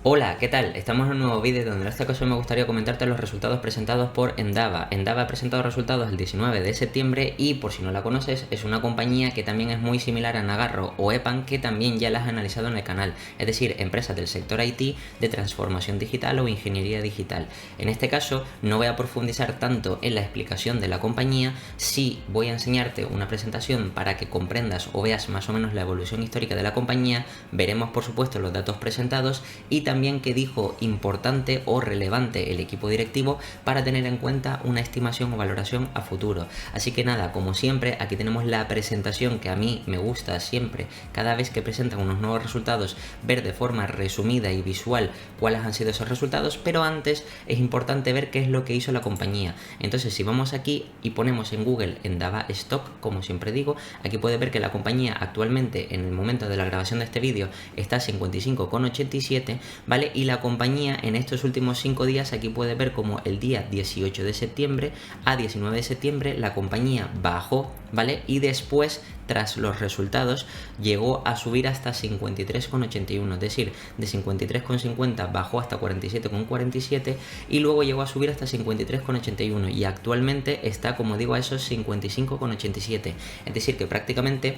Hola, ¿qué tal? Estamos en un nuevo vídeo donde en este caso me gustaría comentarte los resultados presentados por Endava. Endava ha presentado resultados el 19 de septiembre y, por si no la conoces, es una compañía que también es muy similar a Nagarro o EPAM, que también ya las has analizado en el canal, es decir, empresas del sector IT de transformación digital o ingeniería digital. En este caso no voy a profundizar tanto en la explicación de la compañía, sí voy a enseñarte una presentación para que comprendas o veas más o menos la evolución histórica de la compañía. Veremos por supuesto los datos presentados y también qué dijo importante o relevante el equipo directivo para tener en cuenta una estimación o valoración a futuro. Así que nada, como siempre, aquí tenemos la presentación que a mí me gusta siempre, cada vez que presentan unos nuevos resultados, ver de forma resumida y visual cuáles han sido esos resultados, pero antes es importante ver qué es lo que hizo la compañía. Entonces, si vamos aquí y ponemos en Google Endava Stock, como siempre digo, aquí puedes ver que la compañía actualmente, en el momento de la grabación de este vídeo, está a 55,87, ¿vale? Y la compañía en estos últimos 5 días, aquí puedes ver como el día 18 de septiembre a 19 de septiembre la compañía bajó, ¿vale? Y después, tras los resultados, llegó a subir hasta 53,81, es decir, de 53,50 bajó hasta 47,47 y luego llegó a subir hasta 53,81 y actualmente está, como digo, a esos 55,87, es decir, que prácticamente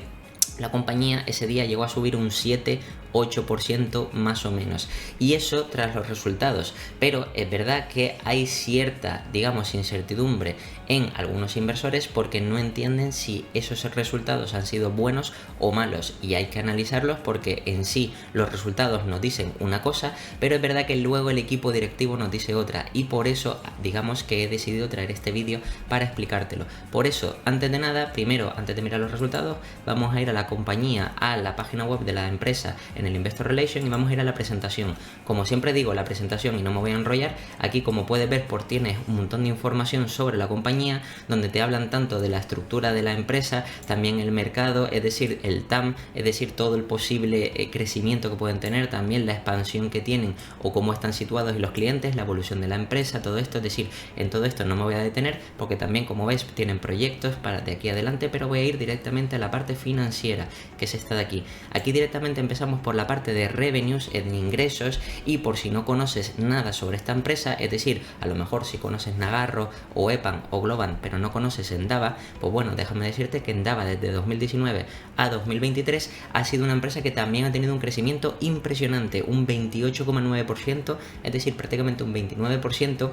la compañía ese día llegó a subir un 7-8% más o menos, y eso tras los resultados. Pero es verdad que hay cierta, digamos, incertidumbre en algunos inversores porque no entienden si esos resultados han sido buenos o malos, y hay que analizarlos porque en sí los resultados nos dicen una cosa, pero es verdad que luego el equipo directivo nos dice otra, y por eso digamos que he decidido traer este vídeo para explicártelo. Por eso, antes de nada, primero, antes de mirar los resultados, vamos a ir a la compañía, a la página web de la empresa en el Investor Relation, y vamos a ir a la presentación. Como siempre digo, la presentación, y no me voy a enrollar, aquí como puedes ver tienes un montón de información sobre la compañía, donde te hablan tanto de la estructura de la empresa, también el mercado, es decir, el TAM, es decir, todo el posible crecimiento que pueden tener, también la expansión que tienen o cómo están situados y los clientes, la evolución de la empresa, todo esto. Es decir, en todo esto no me voy a detener porque también, como ves, tienen proyectos para de aquí adelante, pero voy a ir directamente a la parte financiera, que es esta de aquí. Aquí directamente empezamos por la parte de revenues, en ingresos, y por si no conoces nada sobre esta empresa, es decir, a lo mejor si conoces Nagarro o EPAM o Globant, pero no conoces Endava, pues bueno, déjame decirte que Endava desde 2019 a 2023 ha sido una empresa que también ha tenido un crecimiento impresionante, un 28,9%, es decir, prácticamente un 29%,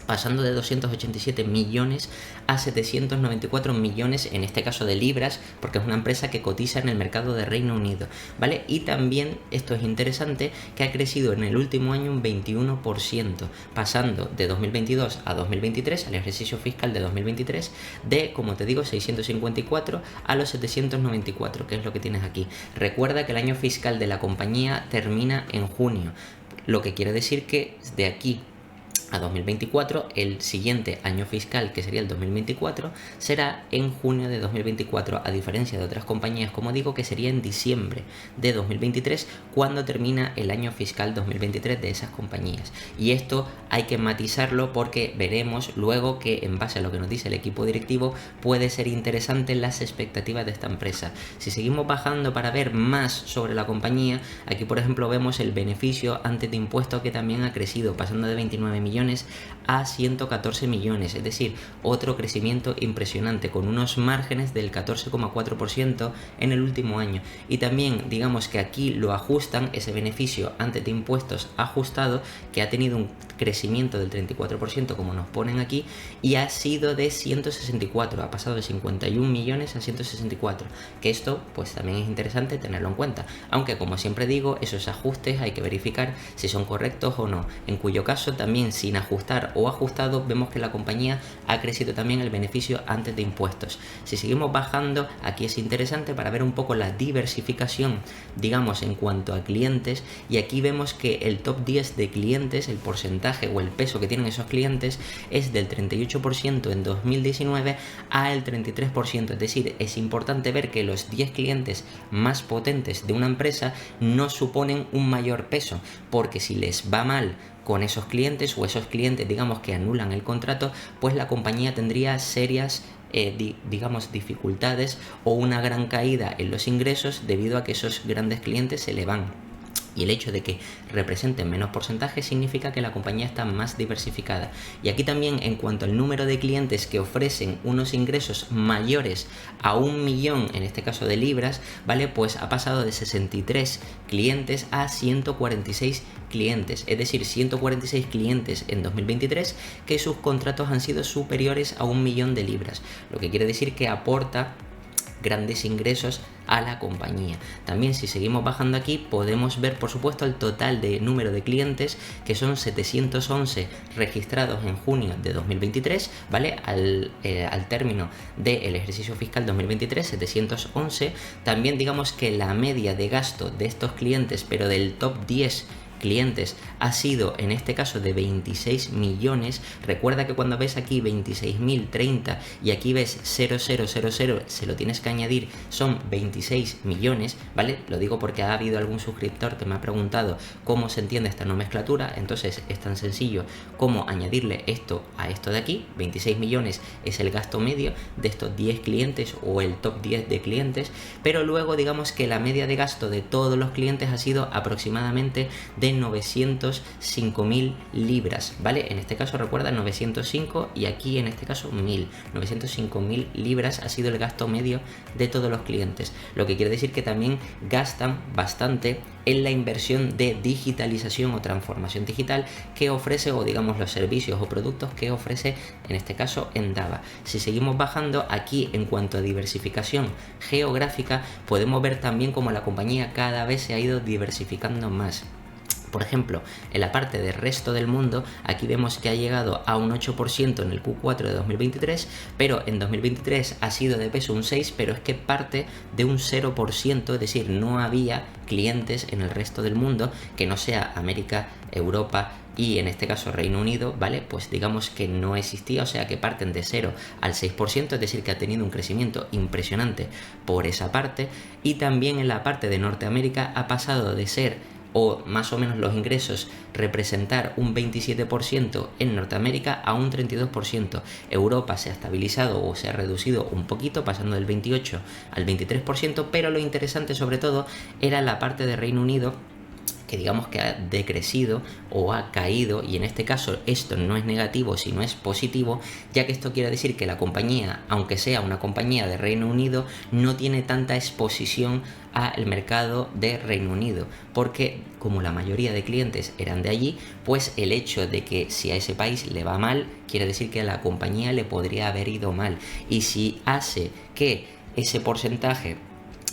pasando de 287 millones a 794 millones, en este caso de libras, porque es una empresa que cotiza en el mercado de Reino Unido, ¿vale? Y también, esto es interesante, que ha crecido en el último año un 21%, pasando de 2022 a 2023, al ejercicio fiscal de 2023, de, como te digo, 654 a los 794, que es lo que tienes aquí. Recuerda que el año fiscal de la compañía termina en junio, lo que quiere decir que de aquí a 2024, el siguiente año fiscal, que sería el 2024, será en junio de 2024, a diferencia de otras compañías, como digo, que sería en diciembre de 2023, cuando termina el año fiscal 2023 de esas compañías. Y esto hay que matizarlo porque veremos luego que, en base a lo que nos dice el equipo directivo, puede ser interesante las expectativas de esta empresa. Si seguimos bajando para ver más sobre la compañía, aquí por ejemplo vemos el beneficio antes de impuestos, que también ha crecido, pasando de 29 millones a 114 millones, es decir, otro crecimiento impresionante, con unos márgenes del 14,4% en el último año. Y también digamos que aquí lo ajustan, ese beneficio antes de impuestos ajustado, que ha tenido un crecimiento del 34%, como nos ponen aquí, y ha sido de 164, ha pasado de 51 millones a 164, que esto pues también es interesante tenerlo en cuenta, aunque como siempre digo, esos ajustes hay que verificar si son correctos o no, en cuyo caso también, sin ajustar o ajustado, vemos que la compañía ha crecido también el beneficio antes de impuestos. Si seguimos bajando, aquí es interesante para ver un poco la diversificación, digamos, en cuanto a clientes, y aquí vemos que el top 10 de clientes, el porcentaje o el peso que tienen esos clientes, es del 38% en 2019 al 33%, es decir, es importante ver que los 10 clientes más potentes de una empresa no suponen un mayor peso, porque si les va mal con esos clientes, o esos clientes digamos que anulan el contrato, pues la compañía tendría serias digamos dificultades o una gran caída en los ingresos debido a que esos grandes clientes se le van. Y el hecho de que representen menos porcentaje significa que la compañía está más diversificada. Y aquí también, en cuanto al número de clientes que ofrecen unos ingresos mayores a 1.000.000, en este caso de libras, ¿vale? Pues ha pasado de 63 clientes a 146 clientes. Es decir, 146 clientes en 2023 que sus contratos han sido superiores a 1.000.000 de libras. Lo que quiere decir que aporta grandes ingresos a la compañía. También, si seguimos bajando aquí, podemos ver por supuesto el total de número de clientes, que son 711 registrados en junio de 2023, ¿vale? Al término del ejercicio fiscal 2023, 711. También digamos que la media de gasto de estos clientes, pero del top 10 clientes, ha sido en este caso de 26 millones. Recuerda que cuando ves aquí 26.030 y aquí ves 0000, se lo tienes que añadir, son 26 millones, ¿vale? Lo digo porque ha habido algún suscriptor que me ha preguntado cómo se entiende esta nomenclatura. Entonces es tan sencillo como añadirle esto a esto de aquí. 26 millones es el gasto medio de estos 10 clientes o el top 10 de clientes, pero luego digamos que la media de gasto de todos los clientes ha sido aproximadamente de 905.000 libras, ¿vale? En este caso recuerda 905 y aquí en este caso 1.000. 905.000 libras ha sido el gasto medio de todos los clientes, lo que quiere decir que también gastan bastante en la inversión de digitalización o transformación digital que ofrece, o digamos los servicios o productos que ofrece en este caso Endava. Si seguimos bajando aquí, en cuanto a diversificación geográfica, podemos ver también cómo la compañía cada vez se ha ido diversificando más. Por ejemplo, en la parte del resto del mundo, aquí vemos que ha llegado a un 8% en el Q4 de 2023, pero en 2023 ha sido de peso un 6%, pero es que parte de un 0%, es decir, no había clientes en el resto del mundo que no sea América, Europa y en este caso Reino Unido, ¿vale? Pues digamos que no existía, o sea que parten de 0 al 6%, es decir, que ha tenido un crecimiento impresionante por esa parte. Y también en la parte de Norteamérica ha pasado de ser, o más o menos los ingresos, representar un 27% en Norteamérica a un 32%. Europa se ha estabilizado o se ha reducido un poquito, pasando del 28 al 23%, pero lo interesante sobre todo era la parte de Reino Unido, que digamos que ha decrecido o ha caído, y en este caso esto no es negativo sino es positivo, ya que esto quiere decir que la compañía, aunque sea una compañía de Reino Unido, no tiene tanta exposición al mercado de Reino Unido, porque como la mayoría de clientes eran de allí, pues el hecho de que si a ese país le va mal, quiere decir que a la compañía le podría haber ido mal, y si hace que ese porcentaje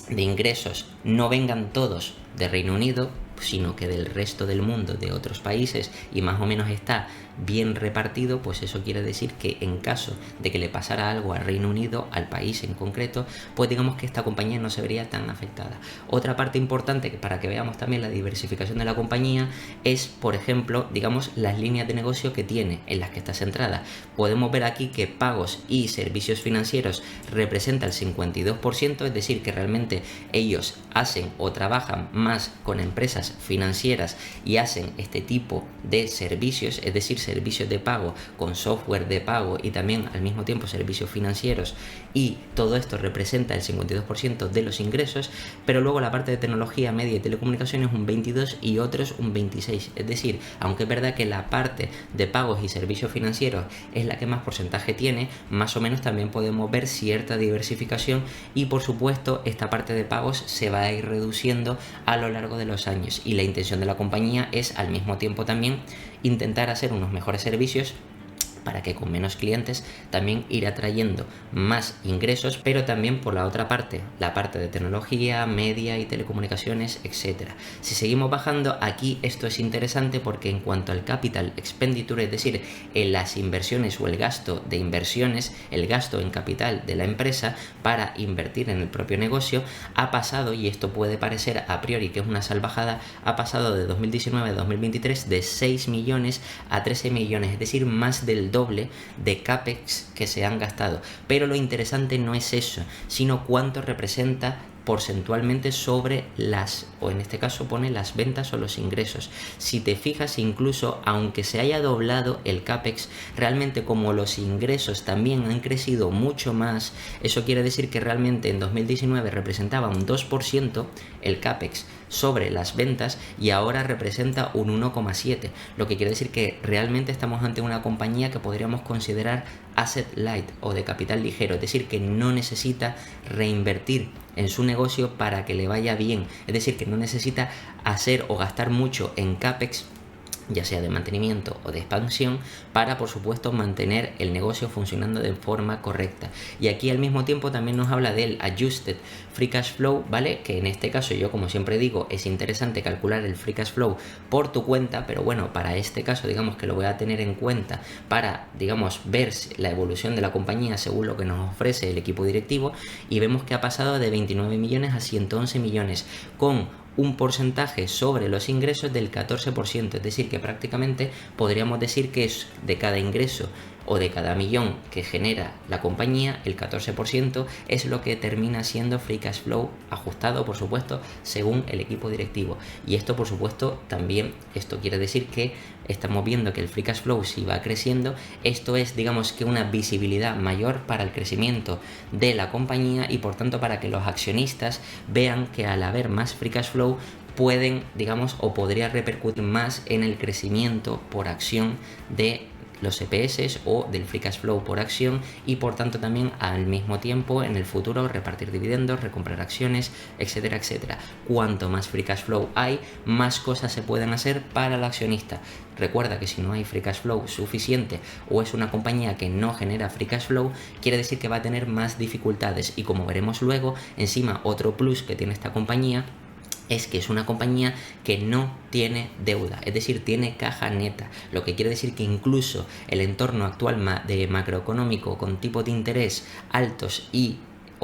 de ingresos no vengan todos de Reino Unido, sino que del resto del mundo, de otros países, y más o menos está bien repartido, pues eso quiere decir que en caso de que le pasara algo al Reino Unido, al país en concreto, pues digamos que esta compañía no se vería tan afectada. Otra parte importante para que veamos también la diversificación de la compañía es, por ejemplo, digamos las líneas de negocio que tiene, en las que está centrada. Podemos ver aquí que pagos y servicios financieros representa el 52%, es decir, que realmente ellos hacen o trabajan más con empresas financieras y hacen este tipo de servicios, es decir, servicios de pago con software de pago y también al mismo tiempo servicios financieros, y todo esto representa el 52% de los ingresos. Pero luego la parte de tecnología, media y telecomunicaciones un 22% y otros un 26%, es decir, aunque es verdad que la parte de pagos y servicios financieros es la que más porcentaje tiene, más o menos también podemos ver cierta diversificación, y por supuesto esta parte de pagos se va a ir reduciendo a lo largo de los años, y la intención de la compañía es al mismo tiempo también intentar hacer unos mejores servicios para que con menos clientes también ir atrayendo más ingresos, pero también por la otra parte, la parte de tecnología, media y telecomunicaciones, etcétera. Si seguimos bajando, aquí esto es interesante porque en cuanto al capital expenditure, es decir, en las inversiones o el gasto de inversiones, el gasto en capital de la empresa para invertir en el propio negocio, ha pasado, y esto puede parecer a priori que es una salvajada, ha pasado de 2019 a 2023 de 6 millones a 13 millones, es decir, más del doble de CAPEX que se han gastado. Pero lo interesante no es eso, sino cuánto representa porcentualmente sobre las, o en este caso pone las ventas o los ingresos. Si te fijas, incluso aunque se haya doblado el CAPEX, realmente como los ingresos también han crecido mucho más, eso quiere decir que realmente en 2019 representaba un 2% el CAPEX sobre las ventas y ahora representa un 1,7, lo que quiere decir que realmente estamos ante una compañía que podríamos considerar asset light o de capital ligero, es decir, que no necesita reinvertir en su negocio para que le vaya bien, es decir, que no necesita hacer o gastar mucho en CAPEX, ya sea de mantenimiento o de expansión, para por supuesto mantener el negocio funcionando de forma correcta. Y aquí al mismo tiempo también nos habla del Adjusted Free Cash Flow, ¿vale? Que en este caso yo, como siempre digo, es interesante calcular el Free Cash Flow por tu cuenta, pero bueno, para este caso digamos que lo voy a tener en cuenta para, digamos, ver la evolución de la compañía según lo que nos ofrece el equipo directivo, y vemos que ha pasado de 29 millones a 111 millones con un porcentaje sobre los ingresos del 14%, es decir, que prácticamente podríamos decir que es de cada ingreso o de cada millón que genera la compañía, el 14% es lo que termina siendo Free Cash Flow ajustado, por supuesto, según el equipo directivo. Y esto, por supuesto, también, esto quiere decir que estamos viendo que el Free Cash Flow si va creciendo, esto es, digamos, que una visibilidad mayor para el crecimiento de la compañía y por tanto para que los accionistas vean que al haber más Free Cash Flow pueden, digamos, o podría repercutir más en el crecimiento por acción de los EPS o del Free Cash Flow por acción, y por tanto también al mismo tiempo en el futuro repartir dividendos, recomprar acciones, etcétera, etcétera. Cuanto más Free Cash Flow hay, más cosas se pueden hacer para el accionista. Recuerda que si no hay Free Cash Flow suficiente o es una compañía que no genera Free Cash Flow, quiere decir que va a tener más dificultades, y como veremos luego, encima otro plus que tiene esta compañía es que es una compañía que no tiene deuda, es decir, tiene caja neta, lo que quiere decir que incluso el entorno actual de macroeconómico con tipos de interés altos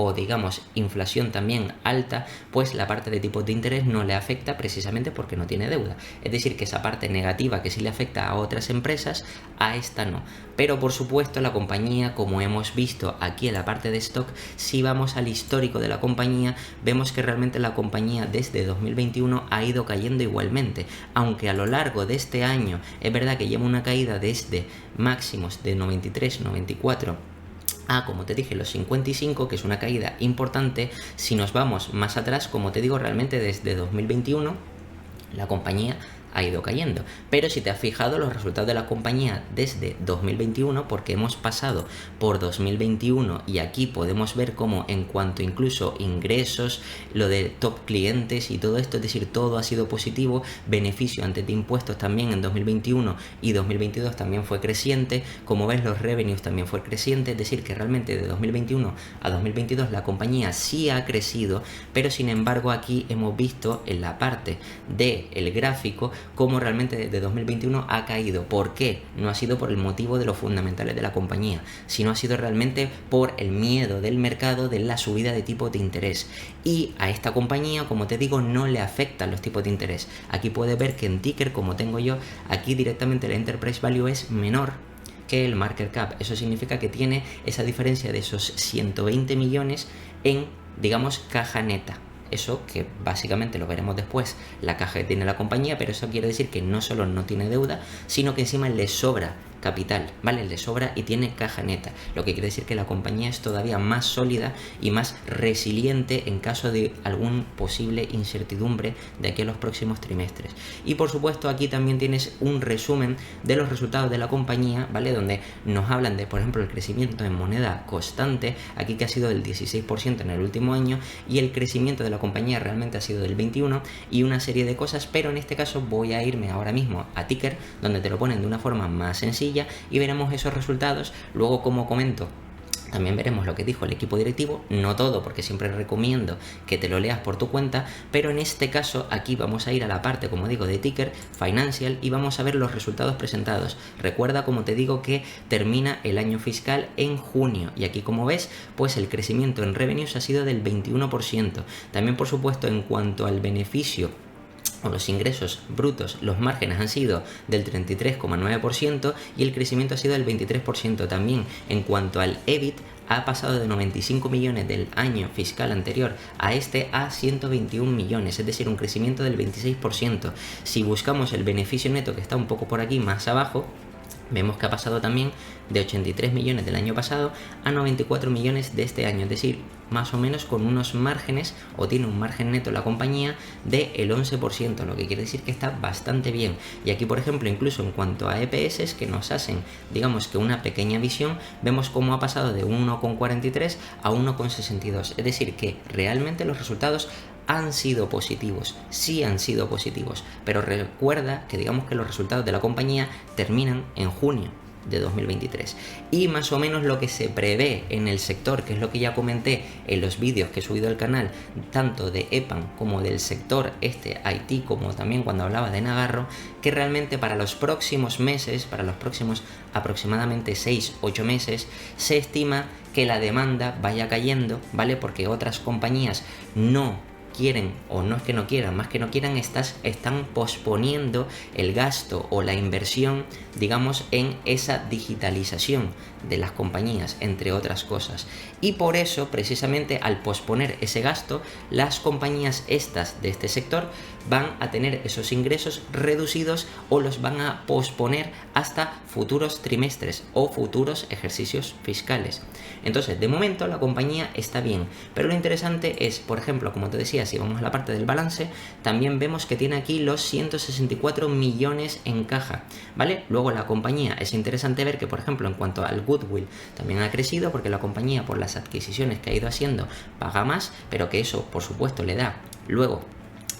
o digamos inflación también alta, pues la parte de tipos de interés no le afecta precisamente porque no tiene deuda. Es decir, que esa parte negativa que sí le afecta a otras empresas, a esta no. Pero por supuesto la compañía, como hemos visto aquí en la parte de stock, si vamos al histórico de la compañía, vemos que realmente la compañía desde 2021 ha ido cayendo igualmente, aunque a lo largo de este año es verdad que lleva una caída desde máximos de 93, 94 a, como te dije, los 55, que es una caída importante. Si nos vamos más atrás, como te digo, realmente desde 2021 la compañía ha ido cayendo. Pero si te has fijado los resultados de la compañía desde 2021, porque hemos pasado por 2021 y aquí podemos ver cómo en cuanto incluso ingresos, lo de top clientes y todo esto, es decir, todo ha sido positivo, beneficio antes de impuestos también en 2021 y 2022 también fue creciente, como ves los revenues también fue creciente, es decir, que realmente de 2021 a 2022 la compañía sí ha crecido, pero sin embargo aquí hemos visto en la parte del gráfico cómo realmente desde 2021 ha caído. ¿Por qué? No ha sido por el motivo de los fundamentales de la compañía, sino ha sido realmente por el miedo del mercado de la subida de tipos de interés. Y a esta compañía, como te digo, no le afectan los tipos de interés. Aquí puedes ver que en ticker, como tengo yo, aquí directamente el Enterprise Value es menor que el market cap. Eso significa que tiene esa diferencia de esos 120 millones en, digamos, caja neta. Eso que básicamente lo veremos después, la caja que tiene la compañía, pero eso quiere decir que no solo no tiene deuda, sino que encima le sobra capital, ¿vale? Le sobra y tiene caja neta, lo que quiere decir que la compañía es todavía más sólida y más resiliente en caso de algún posible incertidumbre de aquí a los próximos trimestres. Y por supuesto aquí también tienes un resumen de los resultados de la compañía, ¿vale? Donde nos hablan de, por ejemplo, el crecimiento en moneda constante, aquí que ha sido del 16% en el último año, y el crecimiento de la compañía realmente ha sido del 21%, y una serie de cosas, pero en este caso voy a irme ahora mismo a ticker, donde te lo ponen de una forma más sencilla y veremos esos resultados. Luego, como comento, también veremos lo que dijo el equipo directivo, no todo, porque siempre recomiendo que te lo leas por tu cuenta, pero en este caso aquí vamos a ir a la parte, como digo, de ticker, financial, y vamos a ver los resultados presentados. Recuerda, como te digo, que termina el año fiscal en junio, y aquí, como ves, pues el crecimiento en revenues ha sido del 21%. También, por supuesto, en cuanto al beneficio o los ingresos brutos, los márgenes han sido del 33,9% y el crecimiento ha sido del 23%. También en cuanto al EBIT, ha pasado de 95 millones del año fiscal anterior a este a 121 millones, es decir, un crecimiento del 26%. Si buscamos el beneficio neto, que está un poco por aquí más abajo, Vemos que ha pasado también de 83 millones del año pasado a 94 millones de este año, es decir, más o menos con unos márgenes, o tiene un margen neto la compañía del 11%, lo que quiere decir que está bastante bien. Y aquí, por ejemplo, incluso en cuanto a EPS, que nos hacen, digamos que una pequeña visión, vemos cómo ha pasado de 1,43 a 1,62, es decir, que realmente los resultados han sido positivos, sí han sido positivos, pero recuerda que digamos que los resultados de la compañía terminan en junio de 2023 y más o menos lo que se prevé en el sector, que es lo que ya comenté en los vídeos que he subido al canal, tanto de EPAM como del sector IT, como también cuando hablaba de Nagarro, que realmente para los próximos meses, para los próximos aproximadamente 6-8 meses, se estima que la demanda vaya cayendo, ¿vale? Porque otras compañías no quieren, o no es que no quieran, más que no quieran, están posponiendo el gasto o la inversión, digamos, en esa digitalización de las compañías, entre otras cosas. Y por eso, precisamente, al posponer ese gasto, las compañías estas de este sector van a tener esos ingresos reducidos o los van a posponer hasta futuros trimestres o futuros ejercicios fiscales. Entonces, de momento la compañía está bien, pero lo interesante es, por ejemplo, como te decía, si vamos a la parte del balance, también vemos que tiene aquí los 164 millones en caja, ¿vale? Luego la compañía, es interesante ver que, por ejemplo, en cuanto al goodwill, también ha crecido porque la compañía, por las adquisiciones que ha ido haciendo, paga más, pero que eso, por supuesto, le da luego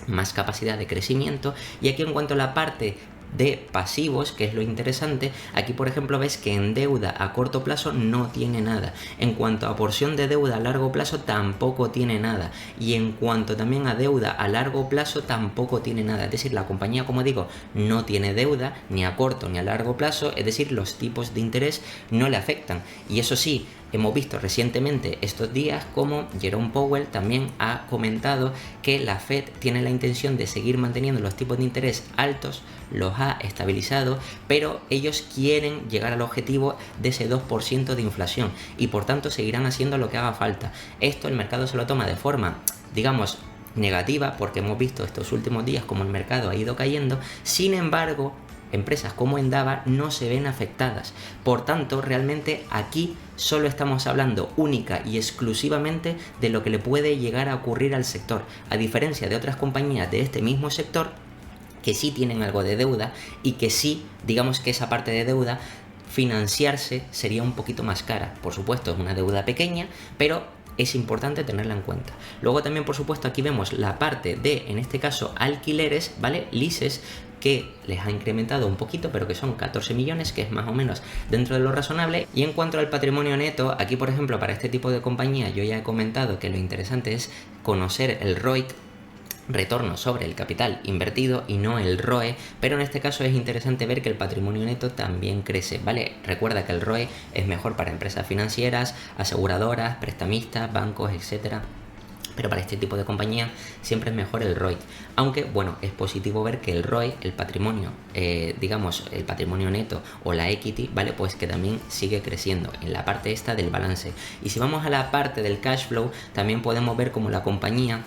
más capacidad de crecimiento. Y aquí, en cuanto a la parte de pasivos, que es lo interesante, aquí por ejemplo ves que en deuda a corto plazo no tiene nada, en cuanto a porción de deuda a largo plazo tampoco tiene nada, y en cuanto también a deuda a largo plazo tampoco tiene nada, es decir, la compañía, como digo, no tiene deuda ni a corto ni a largo plazo, es decir, los tipos de interés no le afectan. Y eso sí, hemos visto recientemente estos días como Jerome Powell también ha comentado que la Fed tiene la intención de seguir manteniendo los tipos de interés altos, los ha estabilizado, pero ellos quieren llegar al objetivo de ese 2% de inflación y por tanto seguirán haciendo lo que haga falta. Esto el mercado se lo toma de forma, digamos, negativa, porque hemos visto estos últimos días como el mercado ha ido cayendo. Sin embargo, empresas como Endava no se ven afectadas. Por tanto, realmente aquí solo estamos hablando única y exclusivamente de lo que le puede llegar a ocurrir al sector, a diferencia de otras compañías de este mismo sector que sí tienen algo de deuda y que sí, digamos que esa parte de deuda, financiarse sería un poquito más cara. Por supuesto, es una deuda pequeña, pero es importante tenerla en cuenta. Luego también, por supuesto, aquí vemos la parte de, en este caso, alquileres, ¿vale? Leases, que les ha incrementado un poquito, pero que son 14 millones, que es más o menos dentro de lo razonable. Y en cuanto al patrimonio neto, aquí, por ejemplo, para este tipo de compañía, yo ya he comentado que lo interesante es conocer el ROIC, retorno sobre el capital invertido, y no el ROE, pero en este caso es interesante ver que el patrimonio neto también crece, ¿vale? Recuerda que el ROE es mejor para empresas financieras, aseguradoras, prestamistas, bancos, etcétera, pero para este tipo de compañía siempre es mejor el ROI. Aunque, bueno, es positivo ver que el ROI, el patrimonio, digamos, el patrimonio neto o la equity, ¿vale? Pues que también sigue creciendo en la parte esta del balance. Y si vamos a la parte del cash flow, también podemos ver cómo la compañía,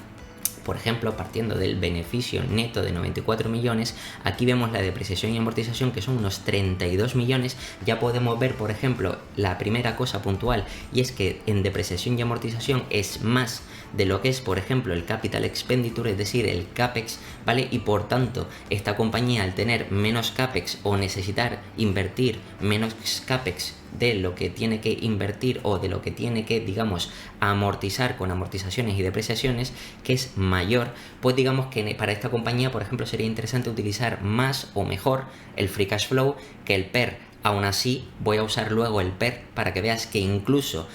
por ejemplo, partiendo del beneficio neto de 94 millones, aquí vemos la depreciación y amortización, que son unos 32 millones. Ya podemos ver, por ejemplo, la primera cosa puntual, y es que en depreciación y amortización es más de lo que es, por ejemplo, el capital expenditure, es decir, el CAPEX, ¿vale? Y por tanto, esta compañía, al tener menos CAPEX o necesitar invertir menos CAPEX de lo que tiene que invertir o de lo que tiene que, digamos, amortizar con amortizaciones y depreciaciones, que es mayor, pues digamos que para esta compañía, por ejemplo, sería interesante utilizar más o mejor el free cash flow que el PER. Aún así, voy a usar luego el PER para que veas que incluso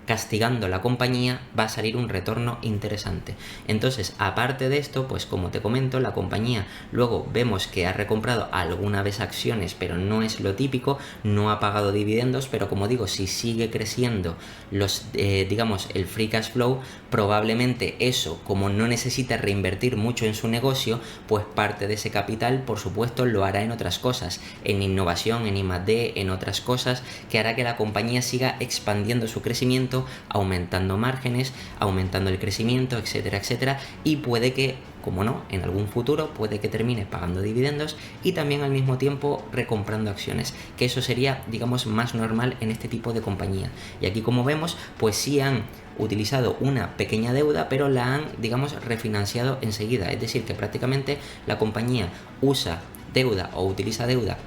castigando la compañía va a salir un retorno interesante. Entonces, aparte de esto, pues como te comento, la compañía luego vemos que ha recomprado alguna vez acciones, pero no es lo típico, no ha pagado dividendos, pero como digo, si sigue creciendo los, digamos, el free cash flow, probablemente eso, como no necesita reinvertir mucho en su negocio, pues parte de ese capital, por supuesto, lo hará en otras cosas, en innovación, en I+D, en otras cosas, que hará que la compañía siga expandiendo su crecimiento presupuesto, aumentando márgenes, aumentando el crecimiento, etcétera, etcétera, y puede que, como no, en algún futuro puede que termine pagando dividendos y también al mismo tiempo recomprando acciones, que eso sería, digamos, más normal en este tipo de compañía. Y aquí, como vemos, pues sí han utilizado una pequeña deuda, pero la han, digamos, refinanciado enseguida. Es decir, que prácticamente la compañía usa deuda o utiliza deuda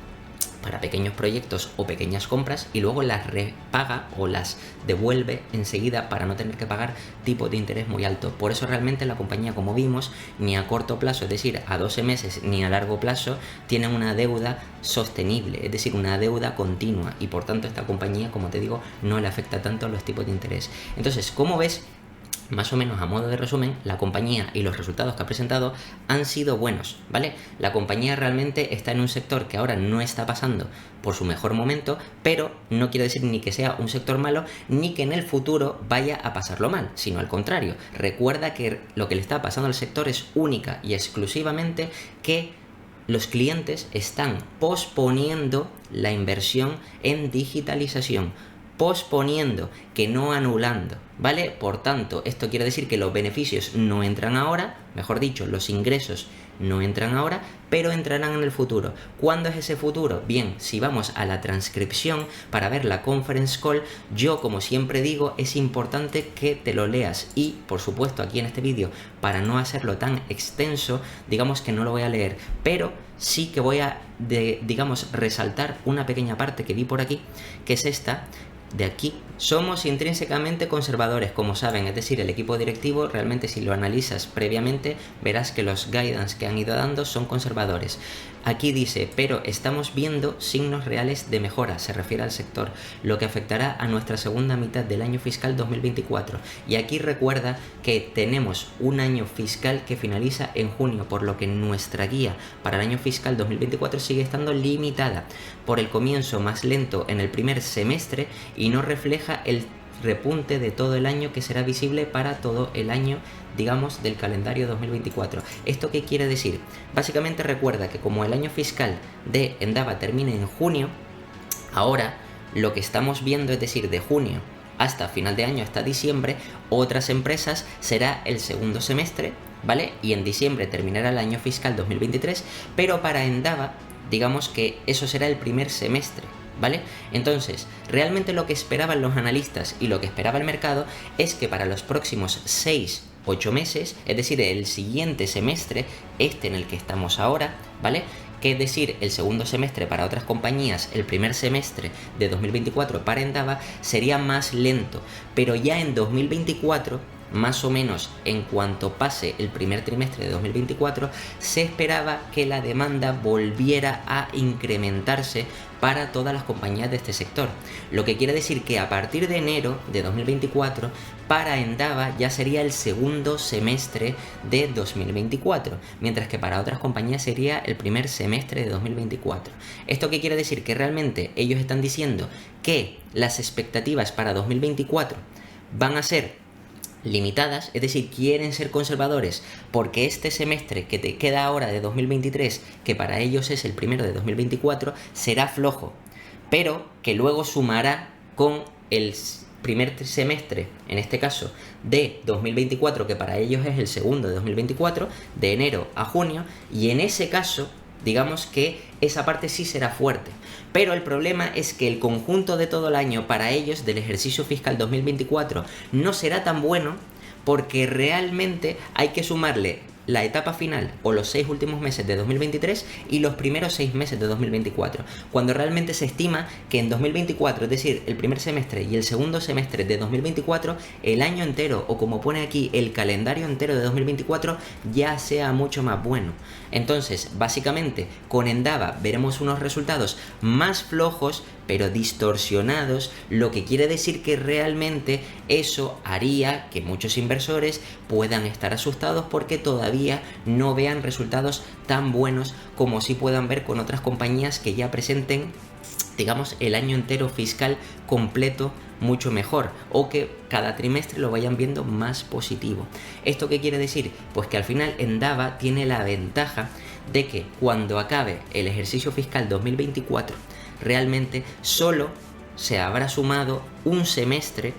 para pequeños proyectos o pequeñas compras y luego las repaga o las devuelve enseguida para no tener que pagar tipos de interés muy altos. Por eso realmente la compañía, como vimos, ni a corto plazo, es decir, a 12 meses, ni a largo plazo, tiene una deuda sostenible, es decir, una deuda continua, y por tanto esta compañía, como te digo, no le afecta tanto los tipos de interés. Entonces, como ves, más o menos a modo de resumen, la compañía y los resultados que ha presentado han sido buenos, ¿vale? La compañía realmente está en un sector que ahora no está pasando por su mejor momento, pero no quiere decir ni que sea un sector malo, ni que en el futuro vaya a pasarlo mal, sino al contrario. Recuerda que lo que le está pasando al sector es única y exclusivamente que los clientes están posponiendo la inversión en digitalización, posponiendo, que no anulando, ¿vale? Por tanto, esto quiere decir que los beneficios no entran ahora, mejor dicho, los ingresos no entran ahora, pero entrarán en el futuro. ¿Cuándo es ese futuro? Bien, si vamos a la transcripción para ver la conference call, yo, como siempre digo, es importante que te lo leas y, por supuesto, aquí en este vídeo, para no hacerlo tan extenso, digamos que no lo voy a leer, pero sí que voy a, digamos, resaltar una pequeña parte que vi por aquí, que es esta de aquí. Somos intrínsecamente conservadores, como saben, es decir, el equipo directivo realmente, si lo analizas previamente, verás que los guidance que han ido dando son conservadores. Aquí dice, pero estamos viendo signos reales de mejora, se refiere al sector, lo que afectará a nuestra segunda mitad del año fiscal 2024. Y aquí recuerda que tenemos un año fiscal que finaliza en junio, por lo que nuestra guía para el año fiscal 2024 sigue estando limitada por el comienzo más lento en el primer semestre y no refleja el repunte de todo el año que será visible para todo el año, digamos, del calendario 2024. ¿Esto qué quiere decir? Básicamente recuerda que como el año fiscal de Endava termina en junio, ahora lo que estamos viendo, es decir, de junio hasta final de año, hasta diciembre, otras empresas será el segundo semestre, ¿vale? Y en diciembre terminará el año fiscal 2023, pero para Endava, digamos que eso será el primer semestre, ¿vale? Entonces, realmente lo que esperaban los analistas y lo que esperaba el mercado es que para los próximos 6-8 meses, es decir, el siguiente semestre, este en el que estamos ahora, ¿vale? Que es decir, el segundo semestre para otras compañías, el primer semestre de 2024 para Endava sería más lento, pero ya en 2024, más o menos en cuanto pase el primer trimestre de 2024, se esperaba que la demanda volviera a incrementarse para todas las compañías de este sector. Lo que quiere decir que a partir de enero de 2024, para Endava ya sería el segundo semestre de 2024, mientras que para otras compañías sería el primer semestre de 2024. ¿Esto qué quiere decir? Que realmente ellos están diciendo que las expectativas para 2024 van a ser limitadas, es decir, quieren ser conservadores porque este semestre que te queda ahora de 2023, que para ellos es el primero de 2024, será flojo, pero que luego sumará con el primer semestre, en este caso de 2024, que para ellos es el segundo de 2024, de enero a junio, y en ese caso, digamos que esa parte sí será fuerte. Pero el problema es que el conjunto de todo el año para ellos del ejercicio fiscal 2024 no será tan bueno, porque realmente hay que sumarle la etapa final o los 6 últimos meses de 2023 y los primeros 6 meses de 2024, cuando realmente se estima que en 2024, es decir, el primer semestre y el segundo semestre de 2024, el año entero, o como pone aquí, el calendario entero de 2024 ya sea mucho más bueno. Entonces, básicamente, con Endava veremos unos resultados más flojos, pero distorsionados, lo que quiere decir que realmente eso haría que muchos inversores puedan estar asustados porque todavía no vean resultados tan buenos como sí puedan ver con otras compañías que ya presenten, digamos, el año entero fiscal completo mucho mejor, o que cada trimestre lo vayan viendo más positivo. ¿Esto qué quiere decir? Pues que al final Endava tiene la ventaja de que cuando acabe el ejercicio fiscal 2024, realmente solo se habrá sumado un semestre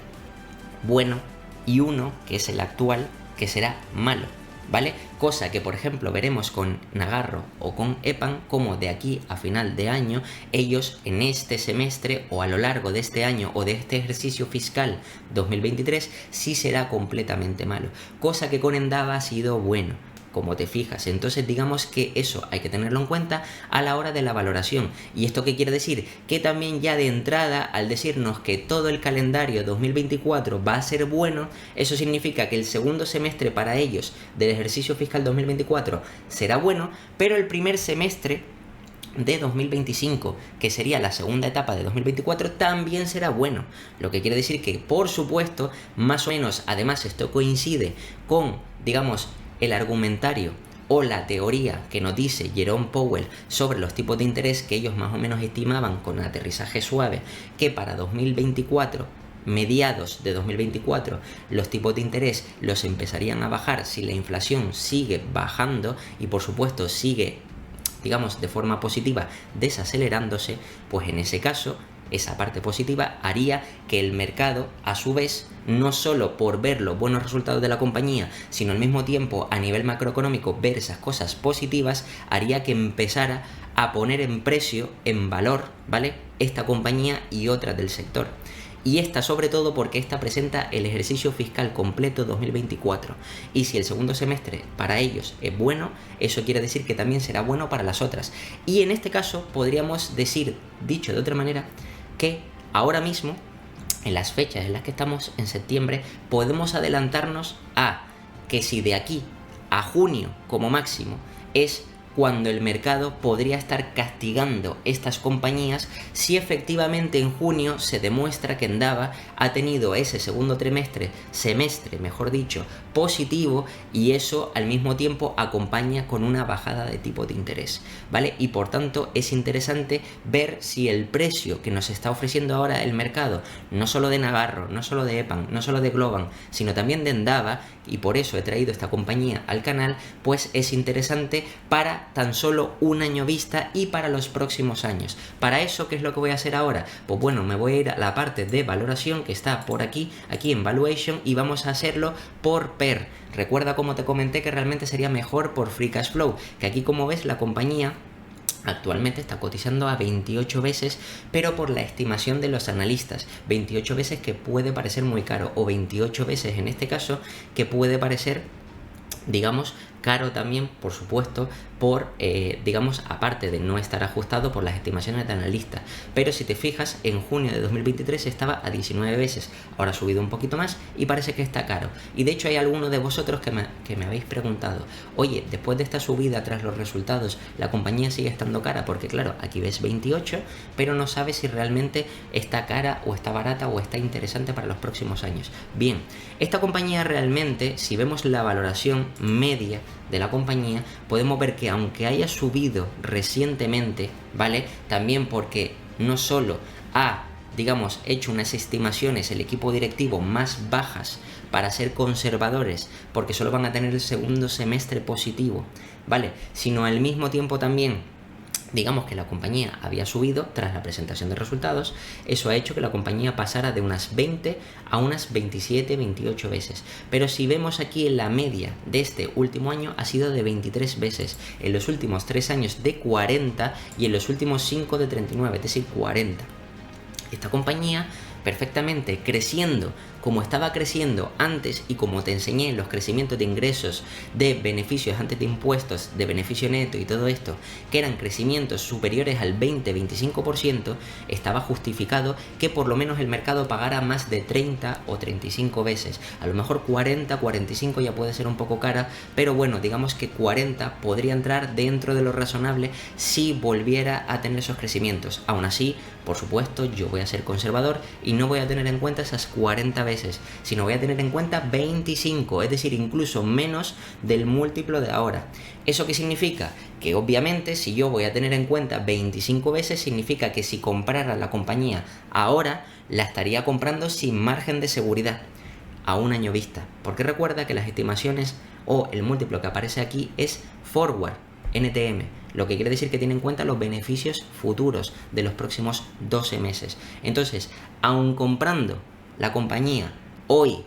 bueno y uno, que es el actual, que será malo, ¿vale? Cosa que, por ejemplo, veremos con Nagarro o con EPAM, como de aquí a final de año, ellos en este semestre o a lo largo de este año o de este ejercicio fiscal 2023 sí será completamente malo. Cosa que con Endava ha sido bueno, como te fijas. Entonces digamos que eso hay que tenerlo en cuenta a la hora de la valoración. ¿Y esto qué quiere decir? Que también ya de entrada, al decirnos que todo el calendario 2024 va a ser bueno, eso significa que el segundo semestre para ellos del ejercicio fiscal 2024 será bueno, pero el primer semestre de 2025, que sería la segunda etapa de 2024, también será bueno. Lo que quiere decir que, por supuesto, más o menos, además esto coincide con, digamos, el argumentario o la teoría que nos dice Jerome Powell sobre los tipos de interés, que ellos más o menos estimaban con aterrizaje suave que para 2024, mediados de 2024, los tipos de interés los empezarían a bajar si la inflación sigue bajando y por supuesto sigue, digamos, de forma positiva desacelerándose. Pues en ese caso esa parte positiva haría que el mercado, a su vez, no solo por ver los buenos resultados de la compañía, sino al mismo tiempo a nivel macroeconómico ver esas cosas positivas, haría que empezara a poner en precio, en valor, ¿vale?, esta compañía y otras del sector. Y esta sobre todo porque esta presenta el ejercicio fiscal completo 2024. Y si el segundo semestre para ellos es bueno, eso quiere decir que también será bueno para las otras. Y en este caso podríamos decir, dicho de otra manera, que ahora mismo, en las fechas en las que estamos, en septiembre, podemos adelantarnos a que si de aquí a junio como máximo es cuando el mercado podría estar castigando estas compañías si efectivamente en junio se demuestra que Endava ha tenido ese segundo semestre, mejor dicho, positivo, y eso al mismo tiempo acompaña con una bajada de tipo de interés, ¿vale? Y por tanto es interesante ver si el precio que nos está ofreciendo ahora el mercado, no solo de Nagarro, no solo de EPAM, no solo de Globant, sino también de Endava, y por eso he traído esta compañía al canal, pues es interesante para tan solo un año vista y para los próximos años. Para eso, ¿qué es lo que voy a hacer ahora? Pues bueno, me voy a ir a la parte de valoración que está por aquí en Valuation, y vamos a hacerlo por PER. Recuerda, como te comenté, que realmente sería mejor por Free Cash Flow, que aquí, como ves, la compañía actualmente está cotizando a 28 veces, pero por la estimación de los analistas, 28 veces que puede parecer muy caro, o 28 veces en este caso que puede parecer, digamos, caro también, por supuesto, por, digamos, aparte de no estar ajustado por las estimaciones de analistas. Pero si te fijas, en junio de 2023 estaba a 19 veces, ahora ha subido un poquito más y parece que está caro. Y de hecho hay algunos de vosotros que me habéis preguntado, oye, después de esta subida tras los resultados, ¿la compañía sigue estando cara? Porque claro, aquí ves 28, pero no sabes si realmente está cara o está barata o está interesante para los próximos años. Bien, esta compañía realmente, si vemos la valoración media de la compañía, podemos ver que aunque haya subido recientemente, ¿vale?, también porque no solo ha, digamos, hecho unas estimaciones el equipo directivo más bajas para ser conservadores, porque solo van a tener el segundo semestre positivo, ¿vale?, sino al mismo tiempo también, digamos, que la compañía había subido tras la presentación de resultados. Eso ha hecho que la compañía pasara de unas 20 a unas 27, 28 veces. Pero si vemos aquí en la media de este último año, ha sido de 23 veces. En los últimos 3 años de 40 y en los últimos 5 de 39, es decir, 40. Esta compañía perfectamente creciendo como estaba creciendo antes, y como te enseñé en los crecimientos de ingresos, de beneficios antes de impuestos, de beneficio neto y todo esto, que eran crecimientos superiores al 20-25%, estaba justificado que por lo menos el mercado pagara más de 30 o 35 veces. A lo mejor 40, 45 ya puede ser un poco cara, pero bueno, digamos que 40 podría entrar dentro de lo razonable si volviera a tener esos crecimientos. Aún así, por supuesto, yo voy a ser conservador y no voy a tener en cuenta esas 40 veces, sino voy a tener en cuenta 25, es decir, incluso menos del múltiplo de ahora. ¿Eso qué significa? Que obviamente si yo voy a tener en cuenta 25 veces, significa que si comprara la compañía ahora, la estaría comprando sin margen de seguridad, a un año vista. Porque recuerda que las estimaciones o el múltiplo que aparece aquí es forward, NTM, lo que quiere decir que tiene en cuenta los beneficios futuros de los próximos 12 meses. Entonces, aun comprando la compañía Hoy,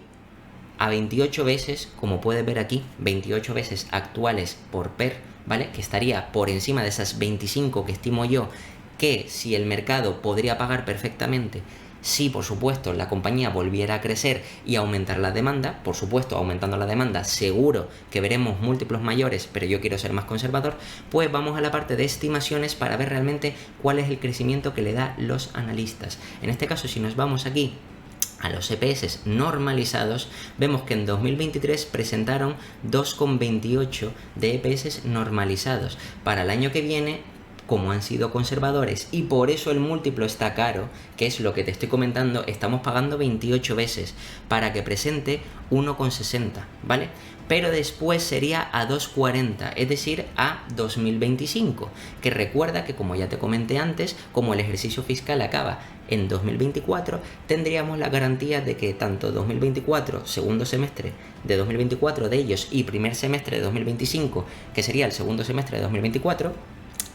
a 28 veces, como puedes ver aquí, 28 veces actuales por PER, ¿vale? Que estaría por encima de esas 25 que estimo yo, que si el mercado podría pagar perfectamente, si por supuesto la compañía volviera a crecer y aumentar la demanda, por supuesto aumentando la demanda seguro que veremos múltiplos mayores, pero yo quiero ser más conservador, pues vamos a la parte de estimaciones para ver realmente cuál es el crecimiento que le da los analistas. En este caso, si nos vamos aquí a los EPS normalizados, vemos que en 2023 presentaron 2,28 de EPS normalizados. Para el año que viene, como han sido conservadores y por eso el múltiplo está caro, que es lo que te estoy comentando, estamos pagando 28 veces para que presente 1,60, ¿vale? Pero después sería a 2,40, es decir, a 2025, que recuerda que, como ya te comenté antes, como el ejercicio fiscal acaba en 2024, tendríamos la garantía de que tanto 2024, segundo semestre de 2024 de ellos, y primer semestre de 2025, que sería el segundo semestre de 2024,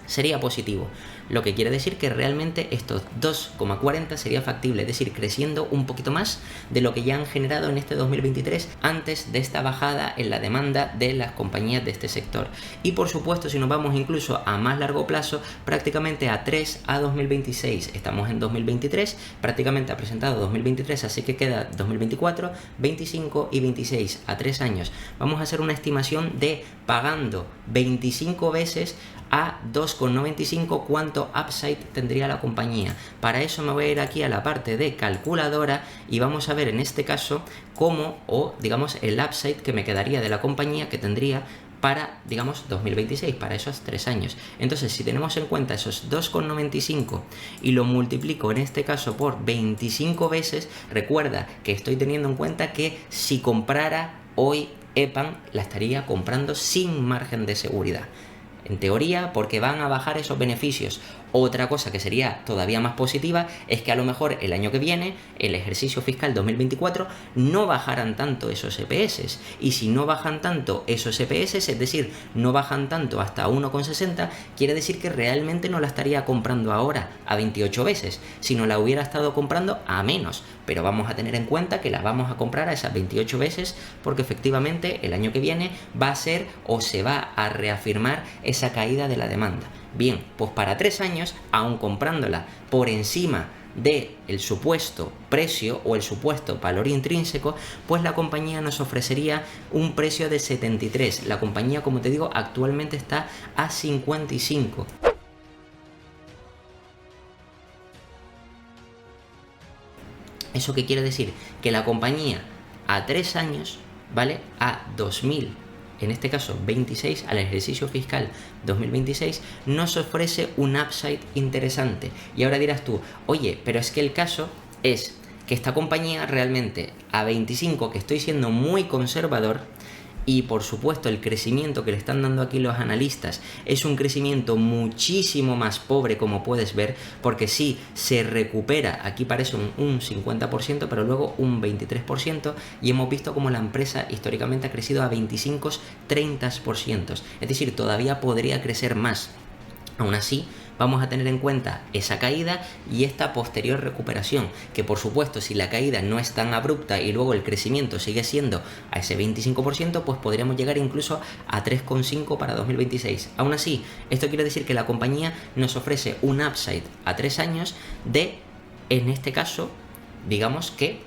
sería positivo, lo que quiere decir que realmente estos 2,40 sería factible, es decir, creciendo un poquito más de lo que ya han generado en este 2023 antes de esta bajada en la demanda de las compañías de este sector. Y por supuesto, si nos vamos incluso a más largo plazo, prácticamente a 3 a 2026, estamos en 2023, prácticamente ha presentado 2023, así que queda 2024, 25 y 26 a 3 años. Vamos a hacer una estimación de pagando 25 veces a 2,95 cuánto upside tendría la compañía. Para eso me voy a ir aquí a la parte de calculadora y vamos a ver en este caso cómo, o digamos el upside que me quedaría de la compañía que tendría para, digamos, 2026, para esos 3 años. Entonces, si tenemos en cuenta esos 2,95 y lo multiplico en este caso por 25 veces, recuerda que estoy teniendo en cuenta que si comprara hoy EPAM, la estaría comprando sin margen de seguridad. En teoría, porque van a bajar esos beneficios. Otra cosa que sería todavía más positiva es que a lo mejor el año que viene, el ejercicio fiscal 2024, no bajaran tanto esos EPS. Y si no bajan tanto esos EPS, es decir, no bajan tanto hasta 1,60, quiere decir que realmente no la estaría comprando ahora a 28 veces, sino la hubiera estado comprando a menos. Pero vamos a tener en cuenta que la vamos a comprar a esas 28 veces porque efectivamente el año que viene va a ser o se va a reafirmar esa caída de la demanda. Bien, pues para 3 años, aun comprándola por encima del supuesto precio o el supuesto valor intrínseco, pues la compañía nos ofrecería un precio de 73. La compañía, como te digo, actualmente está a 55. ¿Eso qué quiere decir? Que la compañía a 3 años, ¿vale? A 2000, en este caso 26, al ejercicio fiscal 2026, nos ofrece un upside interesante. Y ahora dirás tú, oye, pero es que el caso es que esta compañía realmente a 25, que estoy siendo muy conservador, y por supuesto el crecimiento que le están dando aquí los analistas es un crecimiento muchísimo más pobre, como puedes ver, porque sí se recupera, aquí parece un 50%, pero luego un 23%, y hemos visto como la empresa históricamente ha crecido a 25-30%, es decir, todavía podría crecer más. Aún así, vamos a tener en cuenta esa caída y esta posterior recuperación, que por supuesto si la caída no es tan abrupta y luego el crecimiento sigue siendo a ese 25%, pues podríamos llegar incluso a 3,5 para 2026. Aún así, esto quiere decir que la compañía nos ofrece un upside a 3 años de, en este caso, digamos que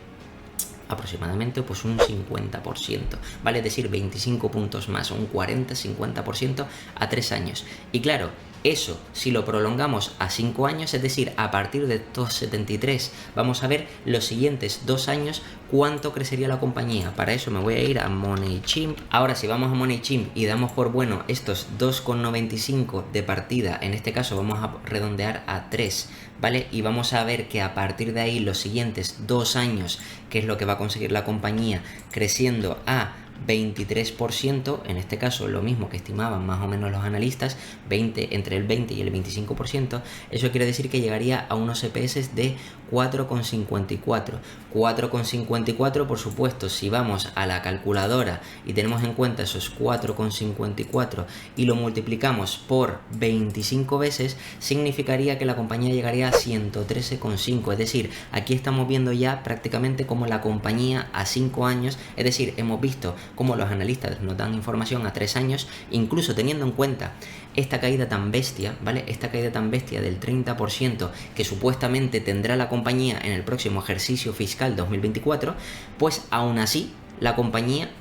aproximadamente pues un 50%, ¿vale? Es decir, 25 puntos más, un 40-50% a 3 años. Y claro, eso, si lo prolongamos a 5 años, es decir, a partir de 2,73, vamos a ver los siguientes 2 años cuánto crecería la compañía. Para eso me voy a ir a MoneyChimp. Ahora, si vamos a MoneyChimp y damos por bueno estos 2,95 de partida, en este caso vamos a redondear a 3, ¿vale? Y vamos a ver que a partir de ahí los siguientes 2 años, que es lo que va a conseguir la compañía, creciendo a 23%, en este caso lo mismo que estimaban más o menos los analistas, entre el 20 y el 25%, eso quiere decir que llegaría a unos EPS de 4,54. 4,54, por supuesto, si vamos a la calculadora y tenemos en cuenta esos 4,54 y lo multiplicamos por 25 veces, significaría que la compañía llegaría a 113,5. Es decir, aquí estamos viendo ya prácticamente como la compañía a 5 años, es decir, hemos visto cómo los analistas nos dan información a 3 años, incluso teniendo en cuenta esta caída tan bestia, ¿vale? Esta caída tan bestia del 30% que supuestamente tendrá la compañía en el próximo ejercicio fiscal 2024, pues aún así la compañía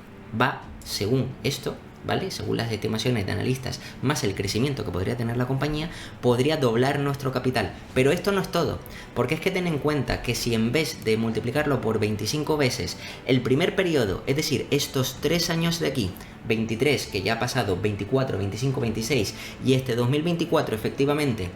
va, según esto, ¿vale? Según las estimaciones de analistas, más el crecimiento que podría tener la compañía, podría doblar nuestro capital. Pero esto no es todo, porque es que ten en cuenta que si en vez de multiplicarlo por 25 veces, el primer periodo, es decir, estos 3 años de aquí, 23, que ya ha pasado, 24, 25, 26, y este 2024 efectivamente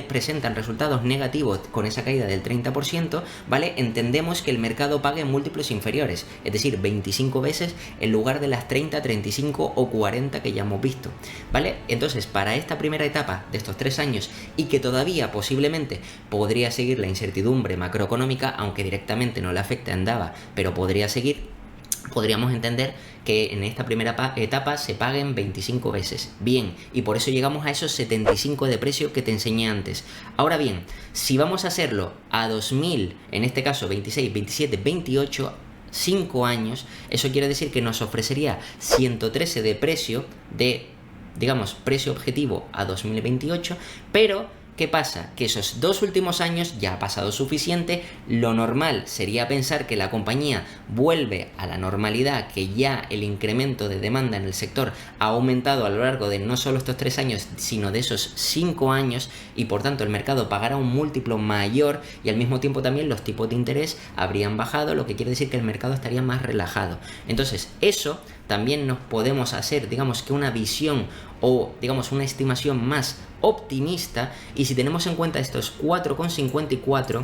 presentan resultados negativos con esa caída del 30%, ¿vale? Entendemos que el mercado pague múltiplos inferiores, es decir, 25 veces en lugar de las 30, 35 o 40 que ya hemos visto, ¿vale? Entonces, para esta primera etapa de estos 3 años, y que todavía posiblemente podría seguir la incertidumbre macroeconómica, aunque directamente no le afecte a Endava, pero podría seguir, podríamos entender que en esta primera etapa se paguen 25 veces. Bien, y por eso llegamos a esos 75 de precio que te enseñé antes. Ahora bien, si vamos a hacerlo a 2000, en este caso 26, 27, 28, 5 años, eso quiere decir que nos ofrecería 113 de precio de, digamos, precio objetivo a 2028, pero ¿qué pasa? Que esos 2 últimos años ya ha pasado suficiente. Lo normal sería pensar que la compañía vuelve a la normalidad, que ya el incremento de demanda en el sector ha aumentado a lo largo de no solo estos 3 años, sino de esos 5 años, y por tanto el mercado pagará un múltiplo mayor y al mismo tiempo también los tipos de interés habrían bajado, lo que quiere decir que el mercado estaría más relajado. Entonces eso también nos podemos hacer, digamos que una visión o digamos una estimación más optimista, y si tenemos en cuenta estos 4,54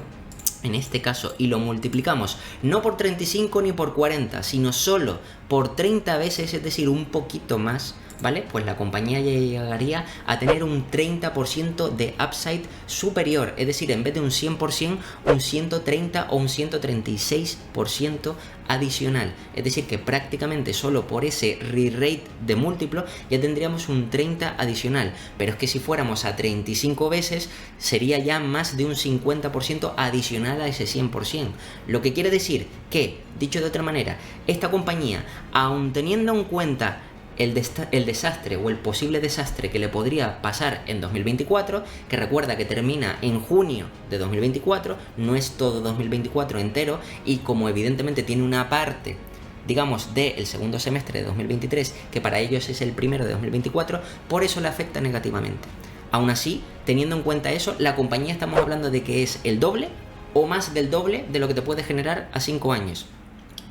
en este caso y lo multiplicamos no por 35 ni por 40, sino solo por 30 veces, es decir, un poquito más, ¿vale? Pues la compañía ya llegaría a tener un 30% de upside superior, es decir, en vez de un 100%, un 130 o un 136% adicional. Es decir, que prácticamente solo por ese re-rate de múltiplo ya tendríamos un 30 adicional. Pero es que si fuéramos a 35 veces, sería ya más de un 50% adicional a ese 100%. Lo que quiere decir que, dicho de otra manera, esta compañía, aun teniendo en cuenta el desastre o el posible desastre que le podría pasar en 2024, que recuerda que termina en junio de 2024, no es todo 2024 entero, y como evidentemente tiene una parte, digamos, del segundo semestre de 2023, que para ellos es el primero de 2024, por eso le afecta negativamente. Aún así, teniendo en cuenta eso, la compañía estamos hablando de que es el doble o más del doble de lo que te puede generar a 5 años.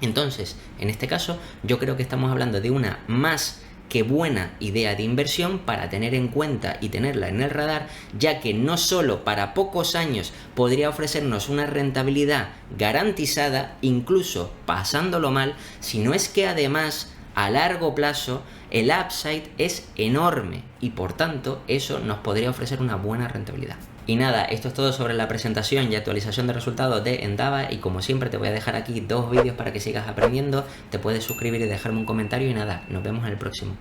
Entonces, en este caso, yo creo que estamos hablando de una más que buena idea de inversión para tener en cuenta y tenerla en el radar, ya que no solo para pocos años podría ofrecernos una rentabilidad garantizada, incluso pasándolo mal, sino es que además a largo plazo el upside es enorme y por tanto eso nos podría ofrecer una buena rentabilidad. Y nada, esto es todo sobre la presentación y actualización de resultados de Endava, y como siempre te voy a dejar aquí 2 vídeos para que sigas aprendiendo. Te puedes suscribir y dejarme un comentario, y nada, nos vemos en el próximo.